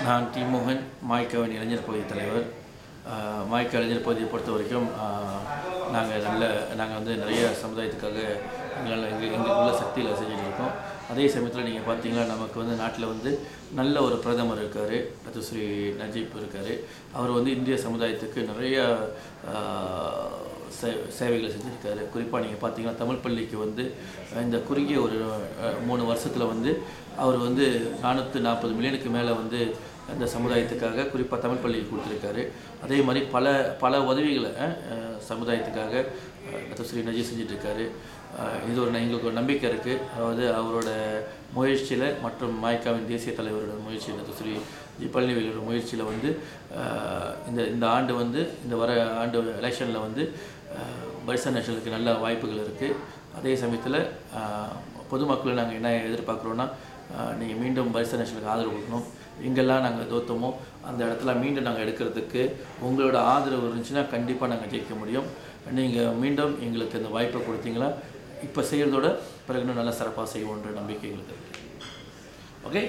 நான் டி. மோகன், மாய்க்காவின் இளைஞர் பகுதி தலைவர். மாய்க்கா இளைஞர் பகுதியை பொறுத்த வரைக்கும் நாங்கள் வந்து நிறைய சமுதாயத்துக்காக எங்களுக்குள்ள சக்தியில் செஞ்சுட்டு இருக்கோம். அதே சமயத்தில் நீங்கள் பார்த்தீங்கன்னா நமக்கு வந்து நாட்டில் வந்து நல்ல ஒரு பிரதமர் இருக்கார், ஸ்ரீ நஜீப் இருக்கார். அவர் வந்து இந்திய சமுதாயத்துக்கு நிறைய சேவைகளை செஞ்சுருக்காரு. குறிப்பாக நீங்கள் பார்த்தீங்கன்னா தமிழ் பள்ளிக்கு வந்து இந்த குறுகிய ஒரு 3 வருஷத்தில் வந்து அவர் வந்து 440 மில்லியனுக்கு மேலே வந்து அந்த சமுதாயத்துக்காக குறிப்பாக தமிழ் பள்ளிக்கு கொடுத்துருக்காரு. அதே மாதிரி பல உதவிகளை சமுதாயத்துக்காக ஸ்ரீ நஜீப் செஞ்சிட்ருக்காரு. இது எங்களுக்கு ஒரு நம்பிக்கை இருக்குது. அதாவது அவரோட முயற்சியில் மற்றும் மாய்க்காவின் தேசிய தலைவரோட முயற்சியில் ஸ்ரீ பழனிவேலோட முயற்சியில் வந்து இந்த ஆண்டு வந்து இந்த வர ஆண்டு எலெக்ஷனில் வந்து பரிசா நேஷனலுக்கு நல்ல வாய்ப்புகள் இருக்குது. அதே சமயத்தில் பொதுமக்களை நாங்கள் என்ன எதிர்பார்க்குறோன்னா, நீங்கள் மீண்டும் பரிசா நேஷனலுக்கு ஆதரவு கொடுக்கணும். எங்கெல்லாம் நாங்கள் தோற்றமோ அந்த இடத்துல மீண்டும் நாங்கள் எடுக்கிறதுக்கு உங்களோட ஆதரவு இருந்துச்சுன்னா கண்டிப்பாக நாங்கள் ஜெயிக்க முடியும். நீங்கள் மீண்டும் எங்களுக்கு இந்த வாய்ப்பை கொடுத்தீங்களா, இப்போ செய்கிறதோட பிறகு இன்னும் நல்லா சிறப்பாக செய்வோன்ற நம்பிக்கை எங்களுக்கு இருக்குது. ஓகே.